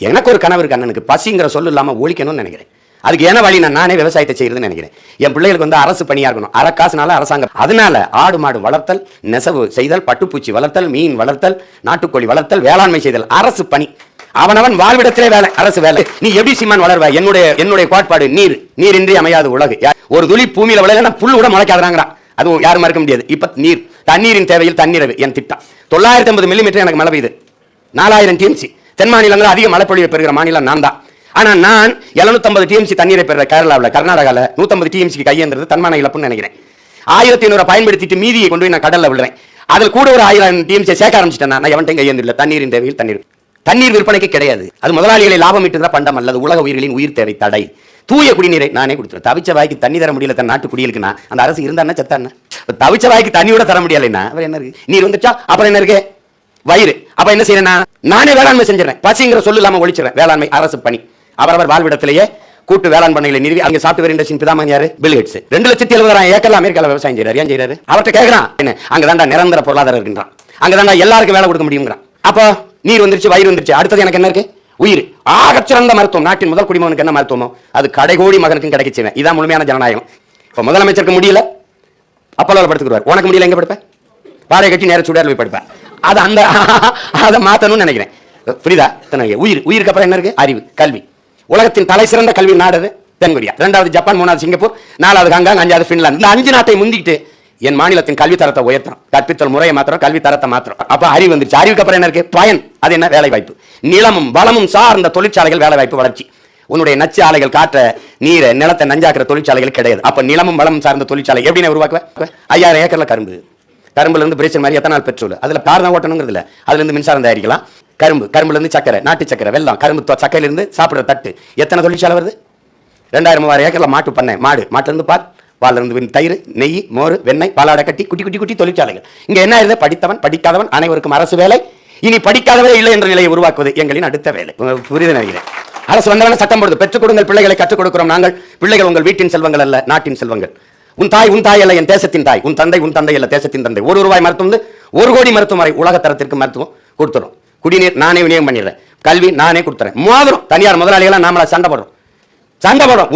எனக்கு ஒரு கனவு இருக்கு, அண்ணனுக்கு பசிங்கிற சொல்லு இல்லாம ஒழிக்கணும்னு நினைக்கிறேன். அதுக்கு என்ன வழி, நானே விவசாயத்தை செய்யறதுன்னு நினைக்கிறேன். என் பிள்ளைகளுக்கு வந்து அரசு பணியா இருக்கணும், அரக்காசுனால அரசாங்கம். அதனால ஆடு மாடு வளர்த்தல், நெசவு செய்தல், பட்டுப்பூச்சி வளர்த்தல், மீன் வளர்த்தல், நாட்டுக்கோழி வளர்த்தல், வேளாண்மை செய்தல் அரசு பணி. அவனவன் வாழ்விடத்திலே வேலை, அரசு வேலை. நீ எப்படி சீமான் வளர்வ? என்னுடைய கோட்பாடு நீர், நீரின்றி அமையாது உலகு. ஒரு துளி பூமியில விளையலன்னா புல் கூட முளைக்காதாங்கிறான், அதுவும் யாரும் மறுக்க முடியாது. இப்ப நீர், தண்ணீரின் தேவையில் தண்ணீரவு என் திட்டம். 950 மில்லிமீட்டர் எனக்கு மழை பெய்யுது, 4000 டிஎம்சி. தென் மாநிலங்கள் அதிக மழைப்பொழிவை பெறுகிற மாநிலம் நான் தான். ஆனா நான் 750 டிஎம்சி தண்ணீரை பெறுற கேரளாவில், கர்நாடகாவில் 150 டிஎம்சிக்கு கையேந்திரது தன்மான இழப்புன்னு நினைக்கிறேன். 1500 பயன்படுத்திட்டு மீதியை கொண்டு போய் நான் கடல்ல விடுறேன். அதில் கூட ஒரு 1000 டிஎம்சி சேர்க்க ஆரம்பிச்சிட்டேன். நான் எவன்ட்டையும் கையேந்திரல. தண்ணீரின் தேவையில் தண்ணீர் விற்பனைக்கு கிடையாது. அது முதலாளிகளை லாபம் ஈட்டுகிற பண்டம் அல்லது உலக உயிர்களின் உயிர் தேவை தடை. தூய குடிநீரை நானே கொடுத்துருவேன். தவிச்ச வாய்க்கு தண்ணி தர முடியல தன் நாட்டு குடியிருக்குன்னா அந்த அரசு இருந்தா செத்தான. தவிச்ச வாய்க்கு தண்ணியோட தர முடியலன்னா என்ன இருக்கு? நீர் வந்துச்சா அப்புறம் என்ன இருக்கு? வயிறு. அப்ப என்ன செய்யறேன்? நானே வேளாண்மை செஞ்சிடறேன். பசிங்கிற சொல்லு இல்லாம ஒழிச்சிடறேன். வேளாண்மை அரசு பணி. அவரவர் வாழ்விடத்திலேயே கூட்டு வேளாண் பண்ணைகளை நிறுவி அங்க சாப்ட்வேர் இண்டஸ்ட்ரி பிதாமகன் யாரு? Bill Gates. 2,70,000 ஏக்கர்ல அமெரிக்கால விவசாயம் செய்யறாரு. ஏன் செய்யறாரு? அவர்கிட்ட கேட்கறான், என்ன அங்கதான்டா நிரந்தர பொருளாதாரம் இருக்கின்றான், அங்கதான்டா எல்லாருக்கும் வேலை கொடுக்க முடியுங்கிறான். அப்போ நீர் வந்துருச்சு, வயிறு வந்துருச்சு, அடுத்தது எனக்கு என்ன இருக்கு? உயிர். ஆகச்சிறந்த மருத்துவம். நாட்டின் முதல் குடிமகனுக்கு என்ன மருத்துவமோ அது கடைகோடி மகனுக்கும் கிடைக்கச்சேன். இதான் முழுமையான ஜனநாயகம். இப்ப முதலமைச்சருக்கு முடியல, அப்போல படுத்துக்குவார். உனக்கு முடியல, எங்க படுப்பேன்? பாறை கட்டி நேர சுடார் போய் படுப்பேன். அதை மாத்தணும்னு நினைக்கிறேன். புரியுதா? உயிர். உயிருக்கு அப்புறம் என்ன இருக்கு? அறிவு, கல்வி. உலகத்தின் தலை சிறந்த கல்வி நாடு தென்கொரியா, 2வது ஜப்பான், 3வது சிங்கப்பூர், 4வது ஹாங்காங், 5வது பின்லாந்து. இந்த 5 நாட்டை முந்திக்கிட்டு என் மாநிலத்தின் கல்வி தரத்தை உயர்த்தணும். கற்பித்தல் முறையை மாத்திரம், கல்வி தரத்தை மாத்திரம். அப்ப அறிவு வந்துருச்சு. அறிவுக்கு அப்புறம் என்ன இருக்கு? பயன். அது என்ன? வேலை வாய்ப்பு. நிலமும் வளமும் சார்ந்த தொழிற்சாலைகள், வேலை வாய்ப்பு, வளர்ச்சி. உன்னுடைய நச்சு ஆலைகள் காற்ற நீரை நிலத்தை நஞ்சாக்குற தொழிற்சாலைகள் கிடையாது. அப்ப நிலமும் வளமும் சார்ந்த தொழிற்சாலை எப்படி உருவாக்குவேன்? 5000 ஏக்கர்ல கரும்புல இருந்து பிரேசில் மாதிரி எத்தனால் பெட்ரோல், அதுல கார் தான் ஓட்டணுங்கிறது இல்ல, அதுல இருந்து மின்சாரம் தயாரிக்கலாம். கரும்புல இருந்து சக்கரை, நாட்டு சக்கரை, வெல்லம், கரும்பு சக்கையில இருந்து சாப்பிடுற தட்டு, எத்தனை தொழிற்சாலை வருது? 2000-3000 ஏக்கர்ல மாட்டு பண்ணை, மாட்டுல இருந்து பால், பால்ல இருந்து தயிர், நெய், மோர், வெண்ணெய், பாலாடை கட்டி, குட்டி தொழிற்சாலைகள். இங்க என்ன ஆயிருது? படித்தவன் படிக்காதவன் அனைவருக்கும் அரசு வேலை. இனி படிக்காதவரே இல்லை என்ற நிலையை உருவாக்குவது எங்களின் அடுத்த வேலை. புரியுது நினைக்கிறேன். அரசு வந்தவன சட்டம் போடுது. பெற்றுக் கொடுங்கள் பிள்ளைகளை, கற்றுக் கொடுக்கிறோம் நாங்கள். பிள்ளைகள் உங்கள் வீட்டின் செல்வங்கள் அல்ல, நாட்டின் செல்வங்கள். உன் தாய் அல்ல, என் தேசத்தின் தாய். உன் தந்தை அல்ல, தேசத்தின் தந்தை. ₹1 மருத்துவம் 1 கோடி மருத்துவம் வரை உலக தரத்திற்கு மருத்துவம் கொடுத்துரும். குடிநீர் நானே விநியோகம் பண்ணிடுறேன். கல்வி நானே கொடுத்துறேன். மோதிரம் தனியார் முதலாளிகளா நாமளா சண்டை போடுறோம்.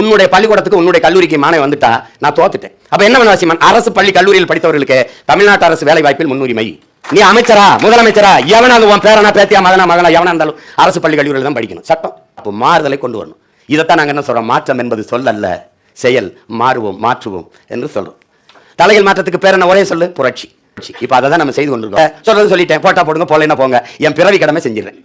உன்னுடைய பள்ளிக்கூடத்துக்கு, உன்னுடைய கல்லூரிக்கு மாணவன் வந்துட்டா நான் தோத்துட்டேன். அப்ப என்ன பண்ணுவாசிமான்? அரசு பள்ளி கல்லூரியில் படித்தவர்களுக்கு தமிழ்நாட்டு அரசு வேலை வாய்ப்பில் முன்னுரிமை. நீ அமைச்சரா, முதலமைச்சரா, எவனாவது உன் பேரனா, பேத்தியா, மகனா எவனா இருந்தாலும் அரசு பள்ளி கல்லூரியில் தான் படிக்கணும். சட்டம். அப்போ மாறுதலை கொண்டு வரணும். இதைத்தான் நாங்க என்ன சொல்றோம்? மாற்றம் என்பது சொல் அல்ல, செயல். மாற்றுவோம் என்று சொல்றோம். தலையில் மாற்றத்துக்கு பேர் என்ன? ஒரே சொல்லு, புரட்சி. இப்ப அதை தான் நம்ம செய்து கொண்டிருக்கோம். சொல்லிட்டேன், போட்டா போடுங்க, போலைன்னா போங்க. என் பிறவி கடமை செஞ்சிடறேன்.